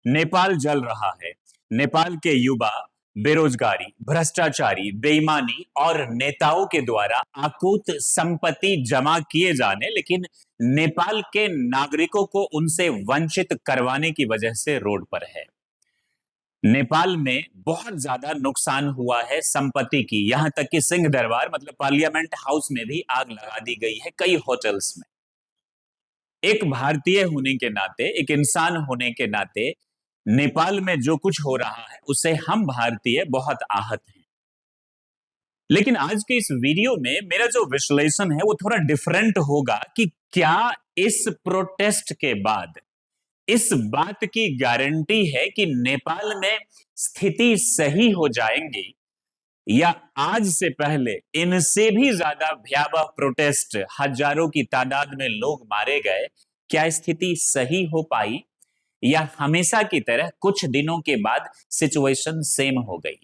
नेपाल जल रहा है। नेपाल के युवा बेरोजगारी, भ्रष्टाचारी, बेईमानी और नेताओं के द्वारा अकूत संपत्ति जमा किए जाने, लेकिन नेपाल के नागरिकों को उनसे वंचित करवाने की वजह से रोड पर है। नेपाल में बहुत ज्यादा नुकसान हुआ है संपत्ति की, यहां तक कि सिंह दरबार मतलब पार्लियामेंट हाउस में भी आग लगा दी गई है, कई होटल्स में। एक भारतीय होने के नाते, एक इंसान होने के नाते नेपाल में जो कुछ हो रहा है उससे हम भारतीय बहुत आहत हैं। लेकिन आज के इस वीडियो में मेरा जो विश्लेषण है वो थोड़ा डिफरेंट होगा कि क्या इस प्रोटेस्ट के बाद इस बात की गारंटी है कि नेपाल में स्थिति सही हो जाएंगी, या आज से पहले इनसे भी ज्यादा भयावह प्रोटेस्ट, हजारों की तादाद में लोग मारे गए, क्या स्थिति सही हो पाई, या हमेशा की तरह कुछ दिनों के बाद सिचुएशन सेम हो गई।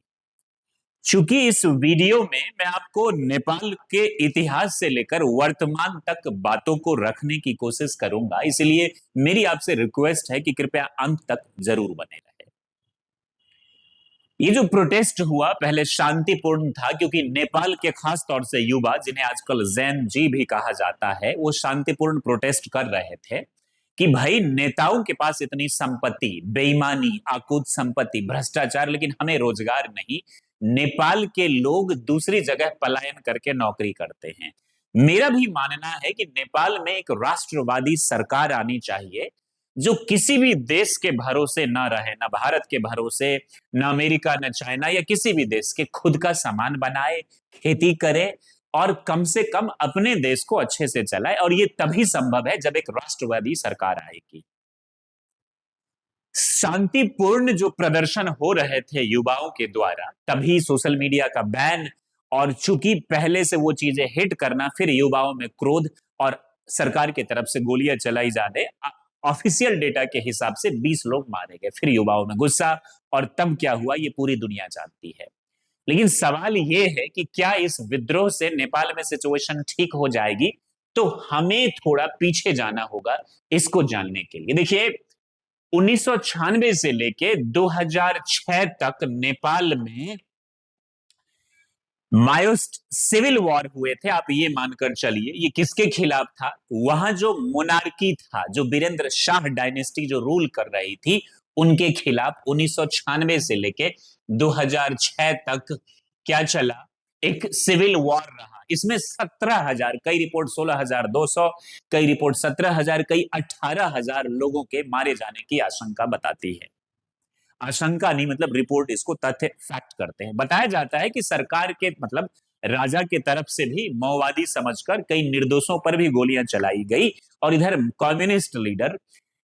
चूंकि इस वीडियो में मैं आपको नेपाल के इतिहास से लेकर वर्तमान तक बातों को रखने की कोशिश करूंगा, इसलिए मेरी आपसे रिक्वेस्ट है कि कृपया अंत तक जरूर बने रहे। ये जो प्रोटेस्ट हुआ पहले शांतिपूर्ण था, क्योंकि नेपाल के खास तौर से युवा, जिन्हें आजकल जैन जी भी कहा जाता है, वो शांतिपूर्ण प्रोटेस्ट कर रहे थे कि भाई नेताओं के पास इतनी संपत्ति, बेईमानी, आकूत संपत्ति, भ्रष्टाचार, लेकिन हमें रोजगार नहीं। नेपाल के लोग दूसरी जगह पलायन करके नौकरी करते हैं। मेरा भी मानना है कि नेपाल में एक राष्ट्रवादी सरकार आनी चाहिए जो किसी भी देश के भरोसे ना रहे, ना भारत के भरोसे, ना अमेरिका, ना चाइना या किसी भी देश के, खुद का सामान बनाए, खेती करे और कम से कम अपने देश को अच्छे से चलाए। और ये तभी संभव है जब एक राष्ट्रवादी सरकार आएगी। शांतिपूर्ण जो प्रदर्शन हो रहे थे युवाओं के द्वारा, तभी सोशल मीडिया का बैन, और चूंकि पहले से वो चीजें हिट करना, फिर युवाओं में क्रोध और सरकार की तरफ से गोलियां चलाई जाने, ऑफिशियल डेटा के हिसाब से 20 लोग मारे गए, फिर युवाओं में गुस्सा, और तब क्या हुआ ये पूरी दुनिया जानती है। लेकिन सवाल ये है कि क्या इस विद्रोह से नेपाल में सिचुएशन ठीक हो जाएगी? तो हमें थोड़ा पीछे जाना होगा इसको जानने के लिए। देखिए, 1996 से लेके 2006 तक नेपाल में मायोस्ट सिविल वॉर हुए थे। आप ये मानकर चलिए, ये किसके खिलाफ था? वहां जो मोनार्की था, जो वीरेंद्र शाह डायनेस्टी जो रूल कर रही थी, उनके खिलाफ 1996 से लेके 2006 तक क्या चला? एक सिविल वॉर रहा। इसमें 17,000, कई रिपोर्ट 16,200, कई रिपोर्ट 17,000, कई 18,000 लोगों के मारे जाने की आशंका बताती है। आशंका नहीं, मतलब रिपोर्ट इसको तथ्य फैक्ट करते हैं। बताया जाता है कि सरकार के मतलब राजा के तरफ से भी माओवादी समझकर कई निर्दोषों पर भी गोलियां चलाई गई। और इधर कम्युनिस्ट लीडर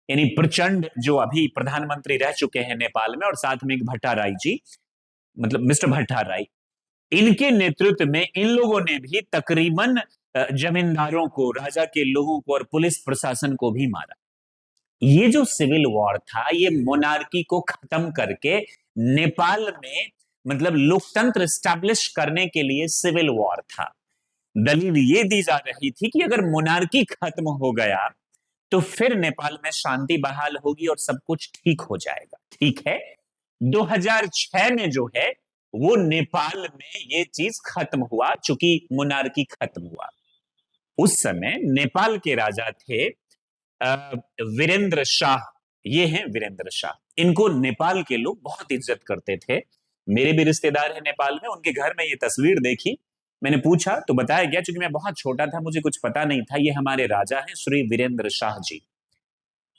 यानी प्रचंड, जो अभी प्रधानमंत्री रह चुके हैं नेपाल में, और साथ में एक भट्टाराई जी, मतलब मिस्टर भट्टाराई, इनके नेतृत्व में इन लोगों ने भी तकरीबन जमींदारों को, राजा के लोगों को और पुलिस प्रशासन को भी मारा। ये जो सिविल वॉर था, ये मोनार्की को खत्म करके नेपाल में मतलब लोकतंत्र स्टैब्लिश करने के लिए सिविल वॉर था। दलील ये दी जा रही थी कि अगर मोनार्की खत्म हो गया तो फिर नेपाल में शांति बहाल होगी और सब कुछ ठीक हो जाएगा। ठीक है, 2006 में जो है वो नेपाल में ये चीज खत्म हुआ, चूंकि मोनार्की खत्म हुआ। उस समय नेपाल के राजा थे वीरेंद्र शाह। ये हैं वीरेंद्र शाह। इनको नेपाल के लोग बहुत इज्जत करते थे। मेरे भी रिश्तेदार हैं नेपाल में, उनके घर में ये तस्वीर देखी, मैंने पूछा तो बताया गया, क्योंकि मैं बहुत छोटा था, मुझे कुछ पता नहीं था, ये हमारे राजा हैं श्री वीरेंद्र शाह जी,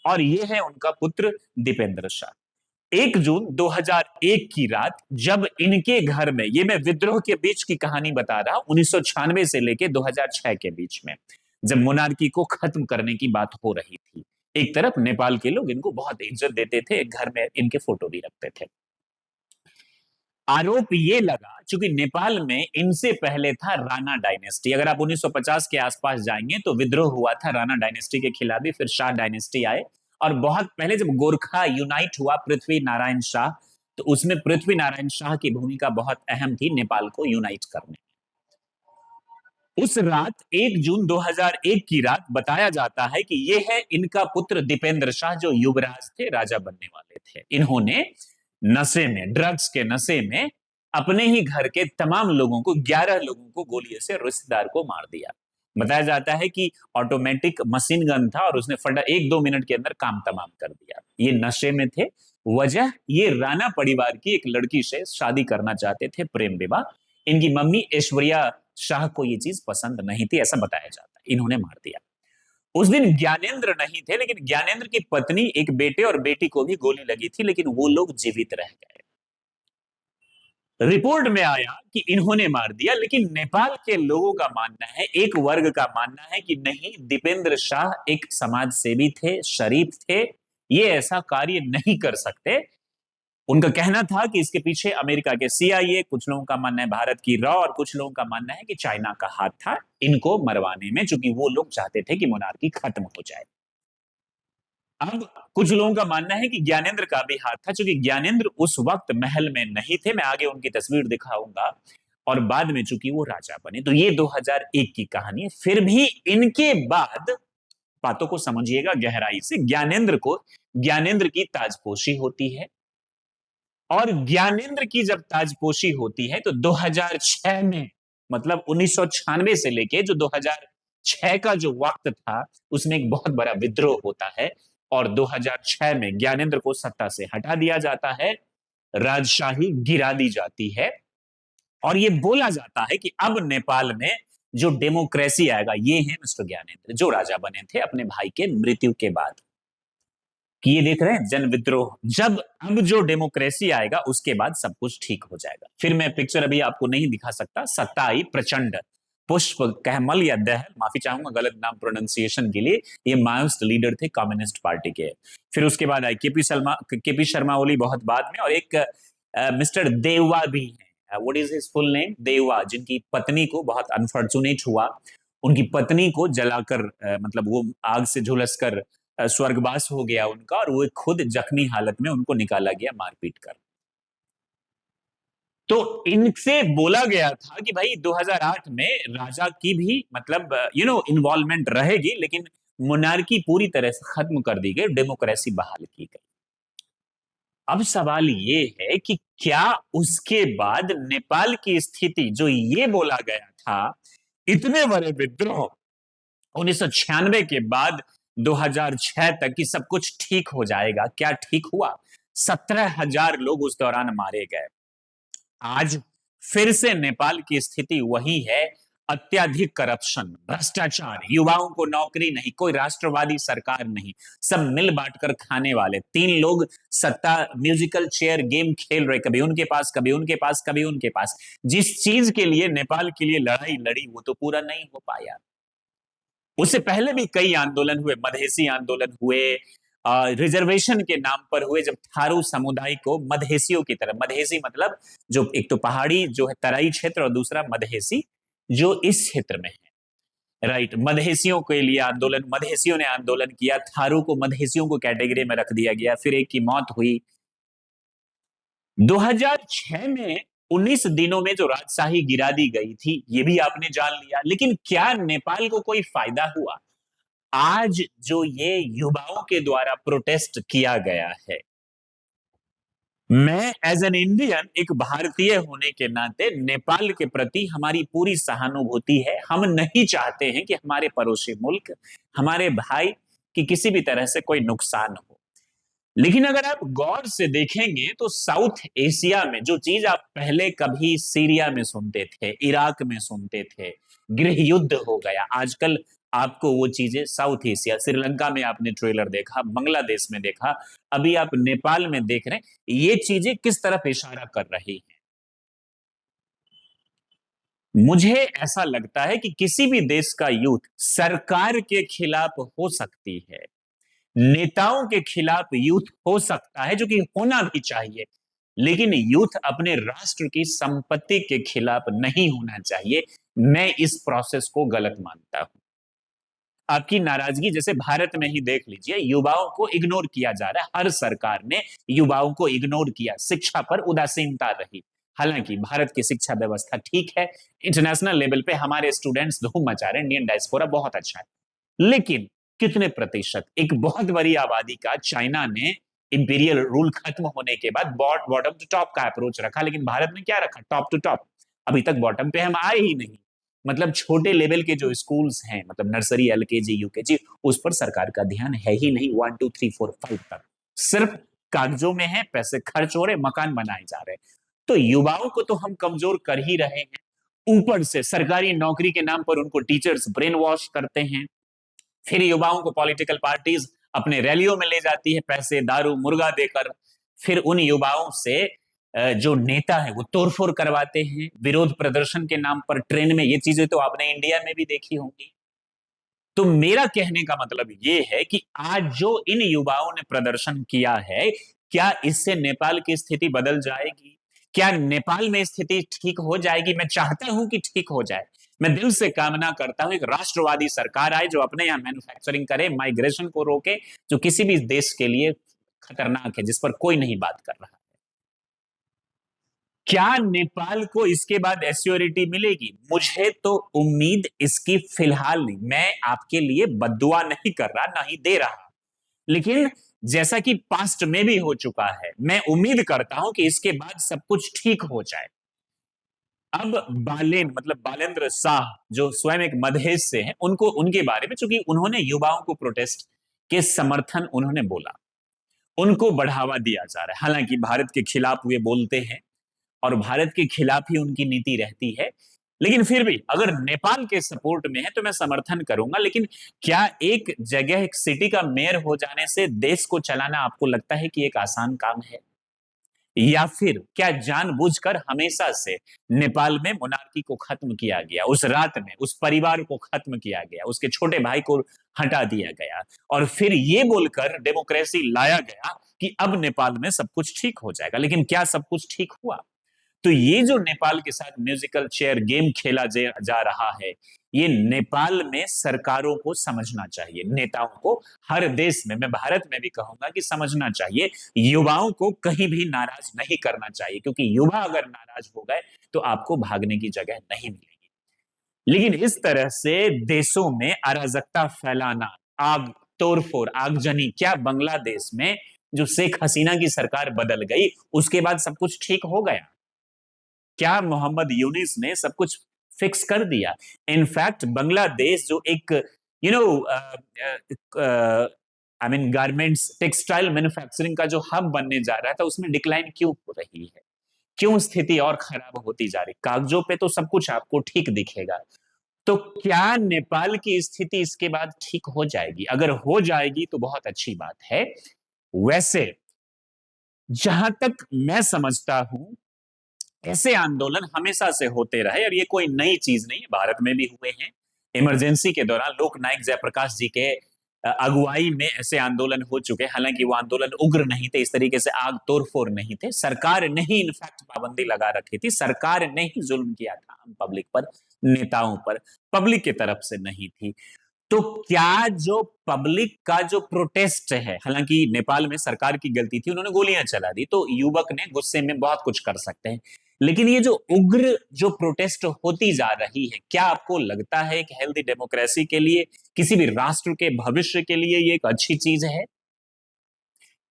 और ये है उनका पुत्र दीपेंद्र शाह। 1 जून 2001 की रात जब इनके घर में, ये मैं विद्रोह के बीच की कहानी बता रहा हूं, 1996 से लेके 2006 के बीच में, जब मोनार्की को खत्म करने की बात हो रही थी, एक तरफ नेपाल के लोग इनको बहुत इज्जत देते थे, घर में इनके फोटो भी रखते थे। आरोप ये लगा, चूंकि नेपाल में इनसे पहले था राणा डायनेस्टी। अगर आप 1950 के आसपास जाएंगे तो विद्रोह हुआ था राणा डायनेस्टी के खिलाफ भी, फिर शाह डायनेस्टी आए, और बहुत पहले जब गोरखा यूनाइट हुआ पृथ्वी नारायण शाह, तो उसमें पृथ्वी नारायण शाह की भूमिका बहुत अहम थी नेपाल को यूनाइट करने। उस रात 1 जून 2001 की रात बताया जाता है कि यह है इनका पुत्र दीपेंद्र शाह जो युवराज थे, राजा बनने वाले थे। इन्होंने नशे में, ड्रग्स के नशे में अपने ही घर के तमाम लोगों को, 11 लोगों को गोली से रिश्तेदार को मार दिया। बताया जाता है कि ऑटोमेटिक मशीन गन था और उसने फटा 1-2 मिनट के अंदर काम तमाम कर दिया। ये नशे में थे। वजह, ये राणा परिवार की एक लड़की से शादी करना चाहते थे, प्रेम विवाह। इनकी मम्मी ऐश्वर्या शाह को ये चीज पसंद नहीं थी, ऐसा बताया जाता है। इन्होंने मार दिया। उस दिन ज्ञानेंद्र नहीं थे, लेकिन ज्ञानेंद्र की पत्नी, एक बेटे और बेटी को भी गोली लगी थी, लेकिन वो लोग जीवित रह गए। रिपोर्ट में आया कि इन्होंने मार दिया, लेकिन नेपाल के लोगों का मानना है, एक वर्ग का मानना है कि नहीं, दीपेंद्र शाह एक समाज सेवी थे, शरीफ थे, ये ऐसा कार्य नहीं कर सकते। उनका कहना था कि इसके पीछे अमेरिका के CIA, कुछ लोगों का मानना है भारत की रॉ, और कुछ लोगों का मानना है कि चाइना का हाथ था इनको मरवाने में, क्योंकि वो लोग चाहते थे कि मोनार्की खत्म हो जाए। अब कुछ लोगों का मानना है कि ज्ञानेंद्र का भी हाथ था, क्योंकि ज्ञानेंद्र उस वक्त महल में नहीं थे। मैं आगे उनकी तस्वीर दिखाऊंगा। और बाद में चूंकि वो राजा बने, तो ये 2001 की कहानी है। फिर भी इनके बाद, बातों को समझिएगा गहराई से, ज्ञानेंद्र की ताजपोशी होती है। और ज्ञानेंद्र की जब ताजपोशी होती है तो 2006 में, मतलब 1996 से लेके जो 2006 का जो वक्त था, उसमें एक बहुत बड़ा विद्रोह होता है और 2006 में ज्ञानेंद्र को सत्ता से हटा दिया जाता है, राजशाही गिरा दी जाती है। और ये बोला जाता है कि अब नेपाल में जो डेमोक्रेसी आएगा, ये है मिस्टर ज्ञानेंद्र, जो राजा बने थे अपने भाई के मृत्यु के बाद। कि ये देख रहे हैं जन विद्रोह, जब अब जो डेमोक्रेसी आएगा उसके बाद सब कुछ ठीक हो जाएगा। फिर मैं पिक्चर अभी आपको नहीं दिखा सकता। सत्ता आई प्रचंड, पुष्प कहमल या दहल, माफी चाहूंगा गलत नाम प्रोनाउंसिएशन के लिए, ये माओइस्ट लीडर थे कम्युनिस्ट पार्टी के। फिर उसके बाद आई केपी शर्मा ओली बहुत बाद में, और एक मिस्टर देववा भी है। What is his full name? Devva, जिनकी पत्नी को बहुत अनफॉर्चुनेट हुआ, उनकी पत्नी को जलाकर मतलब वो आग से झुलसकर स्वर्गवास हो गया उनका, और वो खुद जख्मी हालत में उनको निकाला गया मारपीट कर। तो इनसे बोला गया था कि भाई 2008 में राजा की भी मतलब इन्वॉल्वमेंट रहेगी, लेकिन मोनार्की पूरी तरह से खत्म कर दी गई, डेमोक्रेसी बहाल की गई। अब सवाल ये है कि क्या उसके बाद नेपाल की स्थिति, जो ये बोला गया था, इतने बड़े विद्रोह 1996 के बाद 2006 तक कि सब कुछ ठीक हो जाएगा, क्या ठीक हुआ? 17,000 लोग उस दौरान मारे गए। आज फिर से नेपाल की स्थिति वही है, अत्यधिक करप्शन, भ्रष्टाचार, युवाओं को नौकरी नहीं, कोई राष्ट्रवादी सरकार नहीं, सब मिल बांट कर खाने वाले। 3 लोग सत्ता म्यूजिकल चेयर गेम खेल रहे, कभी उनके पास, कभी उनके पास, कभी उनके पास। जिस चीज के लिए नेपाल के लिए लड़ाई लड़ी, वो तो पूरा नहीं हो पाया। उससे पहले भी कई आंदोलन हुए, मधेसी आंदोलन हुए, रिजर्वेशन के नाम पर हुए, जब थारू समुदाय को मधेसियों की तरह, मधेसी मतलब जो एक तो पहाड़ी जो है तराई क्षेत्र, और दूसरा मधेसी जो इस क्षेत्र में है, राइट। मधेसियों के लिए आंदोलन, मधेसियों ने आंदोलन किया, थारू को मधेसियों को कैटेगरी में रख दिया गया, फिर एक की मौत हुई। 2006 में 19 दिनों में जो राजशाही गिरा दी गई थी, ये भी आपने जान लिया, लेकिन क्या नेपाल को कोई फायदा हुआ? आज जो ये युवाओं के द्वारा प्रोटेस्ट किया गया है, मैं एज एन इंडियन, एक भारतीय होने के नाते नेपाल के प्रति हमारी पूरी सहानुभूति है। हम नहीं चाहते हैं कि हमारे पड़ोसी मुल्क, हमारे भाई की किसी भी तरह से कोई नुकसान हो। लेकिन अगर आप गौर से देखेंगे तो साउथ एशिया में जो चीज आप पहले कभी सीरिया में सुनते थे, इराक में सुनते थे, गृह युद्ध हो गया, आजकल आपको वो चीजें साउथ एशिया, श्रीलंका में आपने ट्रेलर देखा, बांग्लादेश में देखा, अभी आप नेपाल में देख रहे हैं, ये चीजें किस तरफ इशारा कर रही हैं? मुझे ऐसा लगता है कि किसी भी देश का यूथ सरकार के खिलाफ हो सकती है, नेताओं के खिलाफ यूथ हो सकता है, जो कि होना भी चाहिए, लेकिन यूथ अपने राष्ट्र की संपत्ति के खिलाफ नहीं होना चाहिए। मैं इस प्रोसेस को गलत मानता हूं। आपकी नाराजगी जैसे भारत में ही देख लीजिए, युवाओं को इग्नोर किया जा रहा है, हर सरकार ने युवाओं को इग्नोर किया, शिक्षा पर उदासीनता रही, हालांकि भारत की शिक्षा व्यवस्था ठीक है, इंटरनेशनल लेवल पे हमारे स्टूडेंट्स धूम मचा रहे हैं, इंडियन डायस्पोरा बहुत अच्छा है, लेकिन कितने प्रतिशत? एक बहुत बड़ी आबादी का चाइना ने इंपीरियल रूल खत्म होने के बाद बॉटम टू टॉप का अप्रोच रखा, लेकिन भारत ने क्या रखा? Top to top. अभी तक बॉटम पे हम आए ही नहीं। मतलब छोटे लेवल के जो स्कूल्स हैं, मतलब नर्सरी, एलकेजी, यूकेजी, उस पर सरकार का ध्यान है ही नहीं। 1 2 3 4 5 तक सिर्फ कागजों में है, पैसे खर्च हो रहे, मकान बनाए जा रहे। तो युवाओं को तो हम कमजोर कर ही रहे हैं, ऊपर से सरकारी नौकरी के नाम पर उनको टीचर्स ब्रेन वॉश करते हैं, फिर युवाओं को पॉलिटिकल पार्टीज अपने रैलियों में ले जाती है पैसे, दारू, मुर्गा देकर, फिर उन युवाओं से जो नेता है वो तोड़फोड़ करवाते हैं विरोध प्रदर्शन के नाम पर ट्रेन में। ये चीजें तो आपने इंडिया में भी देखी होंगी। तो मेरा कहने का मतलब ये है कि आज जो इन युवाओं ने प्रदर्शन किया है, क्या इससे नेपाल की स्थिति बदल जाएगी? क्या नेपाल में स्थिति ठीक हो जाएगी? मैं चाहता हूं कि ठीक हो जाए। मैं दिल से कामना करता हूं एक राष्ट्रवादी सरकार आए जो अपने यहां मैन्युफैक्चरिंग करे, माइग्रेशन को रोके, जो किसी भी देश के लिए खतरनाक है, जिस पर कोई नहीं बात कर रहा। क्या नेपाल को इसके बाद एश्योरिटी मिलेगी? मुझे तो उम्मीद इसकी फिलहाल नहीं। मैं आपके लिए बद्दुआ नहीं कर रहा, ना ही दे रहा, लेकिन जैसा कि पास्ट में भी हो चुका है, मैं उम्मीद करता हूं कि इसके बाद सब कुछ ठीक हो जाए। अब बालेन मतलब बालेंद्र शाह जो स्वयं एक मधेश से हैं, उनको उनके बारे में, चूंकि उन्होंने युवाओं को प्रोटेस्ट के समर्थन उन्होंने बोला, उनको बढ़ावा दिया जा रहा है। हालांकि भारत के खिलाफ वे बोलते हैं और भारत के खिलाफ ही उनकी नीति रहती है, लेकिन फिर भी अगर नेपाल के सपोर्ट में है तो मैं समर्थन करूंगा। लेकिन क्या एक जगह, एक सिटी का मेयर हो जाने से देश को चलाना आपको लगता है कि एक आसान काम है? या फिर क्या जानबूझकर हमेशा से नेपाल में मोनार्की को खत्म किया गया, उस रात में उस परिवार को खत्म किया गया, उसके छोटे भाई को हटा दिया गया, और फिर ये बोलकर डेमोक्रेसी लाया गया कि अब नेपाल में सब कुछ ठीक हो जाएगा? लेकिन क्या सब कुछ ठीक हुआ? तो ये जो नेपाल के साथ म्यूजिकल चेयर गेम खेला जा रहा है, ये नेपाल में सरकारों को समझना चाहिए, नेताओं को हर देश में, मैं भारत में भी कहूंगा कि समझना चाहिए। युवाओं को कहीं भी नाराज नहीं करना चाहिए, क्योंकि युवा अगर नाराज हो गए तो आपको भागने की जगह नहीं मिलेगी। लेकिन इस तरह से देशों में अराजकता फैलाना, आग तोड़फोड़, आगजनी, क्या बांग्लादेश में जो शेख हसीना की सरकार बदल गई उसके बाद सब कुछ ठीक हो गया? क्या मोहम्मद यूनिस ने सब कुछ फिक्स कर दिया? इनफैक्ट बांग्लादेश जो एक you know I mean garments, textile manufacturing का जो हब बनने जा रहा था, उसमें डिक्लाइन क्यों हो रही है? क्यों स्थिति और खराब होती जा रही? कागजों पे तो सब कुछ आपको ठीक दिखेगा। तो क्या नेपाल की स्थिति इसके बाद ठीक हो जाएगी? अगर हो जाएगी तो बहुत अच्छी बात है। वैसे जहां तक मैं समझता हूं, ऐसे आंदोलन हमेशा से होते रहे और ये कोई नई चीज नहीं है, भारत में भी हुए हैं। इमरजेंसी के दौरान लोकनायक जयप्रकाश जी के अगुवाई में ऐसे आंदोलन हो चुके हैं। हालांकि वो आंदोलन उग्र नहीं थे, इस तरीके से आग तोड़फोड़ नहीं थे, सरकार ने ही इनफैक्ट पाबंदी लगा रखी थी, सरकार ने ही जुल्म किया था आम पब्लिक पर, नेताओं पर, पब्लिक की तरफ से नहीं थी। तो क्या जो पब्लिक का जो प्रोटेस्ट है, हालांकि नेपाल में सरकार की गलती थी, उन्होंने गोलियां चला दी, तो युवक ने गुस्से में बहुत कुछ कर सकते हैं, लेकिन ये जो उग्र जो प्रोटेस्ट होती जा रही है, क्या आपको लगता है कि हेल्दी डेमोक्रेसी के लिए, किसी भी राष्ट्र के भविष्य के लिए ये एक अच्छी चीज है?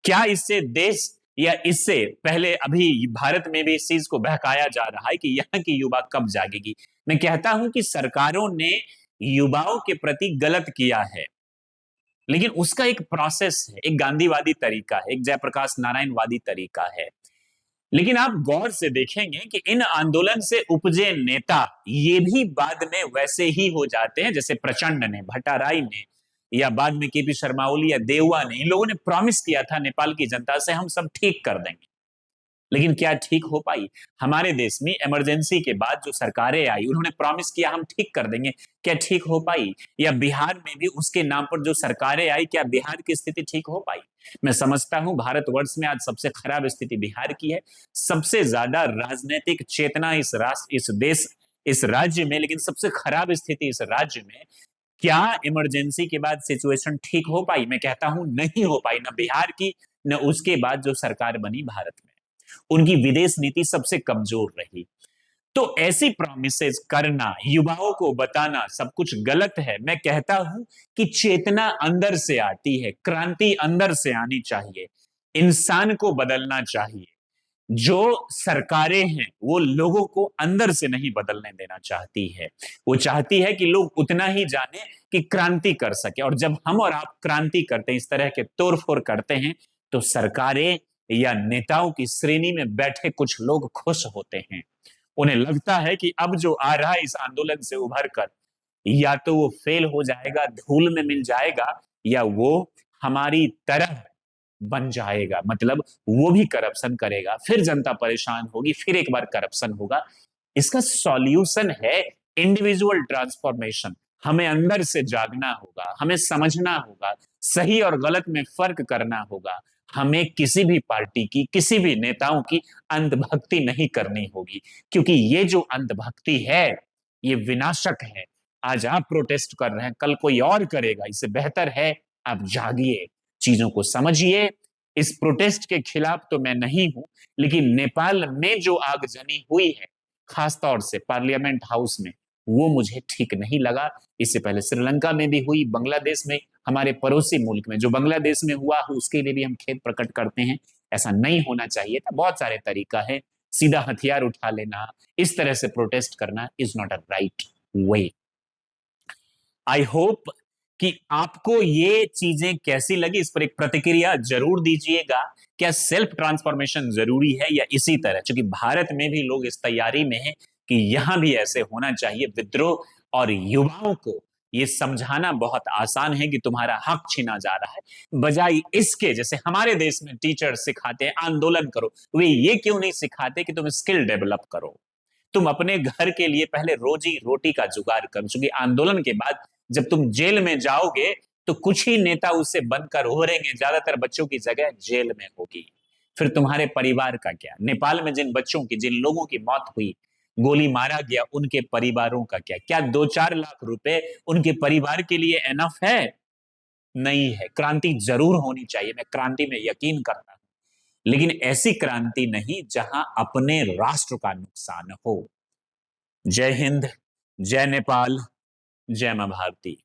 क्या इससे देश, या इससे पहले अभी भारत में भी इस चीज को बहकाया जा रहा है कि यहाँ की युवा कब जागेगी? मैं कहता हूं कि सरकारों ने युवाओं के प्रति गलत किया है, लेकिन उसका एक प्रोसेस है, एक गांधीवादी तरीका है, एक जयप्रकाश नारायणवादी तरीका है। लेकिन आप गौर से देखेंगे कि इन आंदोलन से उपजे नेता ये भी बाद में वैसे ही हो जाते हैं जैसे प्रचंड ने, भट्टाराई ने, या बाद में केपी शर्मा ओली या देववा ने। इन लोगों ने प्रॉमिस किया था नेपाल की जनता से हम सब ठीक कर देंगे, लेकिन क्या ठीक हो पाई? हमारे देश में इमरजेंसी के बाद जो सरकारें आई, उन्होंने प्रॉमिस किया हम ठीक कर देंगे, क्या ठीक हो पाई? या बिहार में भी उसके नाम पर जो सरकारें आई, क्या बिहार की स्थिति ठीक हो पाई? मैं समझता हूं भारतवर्ष में आज सबसे खराब स्थिति बिहार की है, सबसे ज्यादा राजनीतिक चेतना इस राष्ट्र, इस देश, इस राज्य में, लेकिन सबसे खराब स्थिति इस राज्य में। क्या इमरजेंसी के बाद सिचुएशन ठीक हो पाई? मैं कहता हूं नहीं हो पाई, ना बिहार की, न उसके बाद जो सरकार बनी भारत में। उनकी विदेश नीति सबसे कमजोर रही। तो ऐसी प्रॉमिसेस करना, युवाओं को बताना सब कुछ गलत है। मैं कहता हूं कि चेतना अंदर से आती है, क्रांति अंदर से आनी चाहिए, इंसान को बदलना चाहिए। जो सरकारें हैं वो लोगों को अंदर से नहीं बदलने देना चाहती है। वो चाहती है कि लोग उतना ही जाने कि क्रांति कर सके, और जब हम और आप क्रांति करते हैं, इस तरह के तोड़फोड़ करते हैं, तो सरकारें या नेताओं की श्रेणी में बैठे कुछ लोग खुश होते हैं। उन्हें लगता है कि अब जो आ रहा है इस आंदोलन से उभर कर, या तो वो फेल हो जाएगा, धूल में मिल जाएगा, या वो हमारी तरह बन जाएगा। मतलब वो भी करप्शन करेगा, फिर जनता परेशान होगी, फिर एक बार करप्शन होगा। इसका सॉल्यूशन है इंडिविजुअल ट्रांसफॉर्मेशन। हमें अंदर से जागना होगा, हमें समझना होगा, सही और गलत में फर्क करना होगा। हमें किसी भी पार्टी की, किसी भी नेताओं की अंधभक्ति नहीं करनी होगी, क्योंकि ये जो अंधभक्ति है ये विनाशक है। आज आप प्रोटेस्ट कर रहे हैं, कल कोई और करेगा। इससे बेहतर है आप जागिए, चीजों को समझिए। इस प्रोटेस्ट के खिलाफ तो मैं नहीं हूं, लेकिन नेपाल में जो आगजनी हुई है, खासतौर से पार्लियामेंट हाउस में, वो मुझे ठीक नहीं लगा। इससे पहले श्रीलंका में भी हुई, बांग्लादेश में, हमारे पड़ोसी मुल्क में जो बांग्लादेश में हुआ हो उसके लिए भी हम खेद प्रकट करते हैं। ऐसा नहीं होना चाहिए था। बहुत सारे तरीका है, सीधा हथियार उठा लेना, इस तरह से प्रोटेस्ट करना is not a right way. I hope कि आपको ये चीजें कैसी लगी, इस पर एक प्रतिक्रिया जरूर दीजिएगा। क्या सेल्फ ट्रांसफॉर्मेशन जरूरी है या इसी तरह, क्योंकि भारत में भी लोग इस तैयारी में हैं कि यहां भी ऐसे होना चाहिए विद्रोह, और युवाओं को ये समझाना बहुत आसान है कि तुम्हारा हक छीना जा रहा है। बजाय इसके, जैसे हमारे देश में टीचर सिखाते हैं आंदोलन करो, वे ये क्यों नहीं सिखाते कि तुम स्किल डेवलप करो, तुम अपने घर के लिए पहले रोजी रोटी का जुगाड़ करो। क्योंकि आंदोलन के बाद जब तुम जेल में जाओगे तो कुछ ही नेता उससे बनकर उभरेंगे, ज्यादातर बच्चों की जगह जेल में होगी। फिर तुम्हारे परिवार का क्या? नेपाल में जिन बच्चों की, जिन लोगों की मौत हुई, गोली मारा गया, उनके परिवारों का क्या? क्या 2-4 लाख रुपए उनके परिवार के लिए एनफ है? नहीं है। क्रांति जरूर होनी चाहिए, मैं क्रांति में यकीन करता हूं, लेकिन ऐसी क्रांति नहीं जहां अपने राष्ट्र का नुकसान हो। जय हिंद, जय नेपाल, जय मां भारती।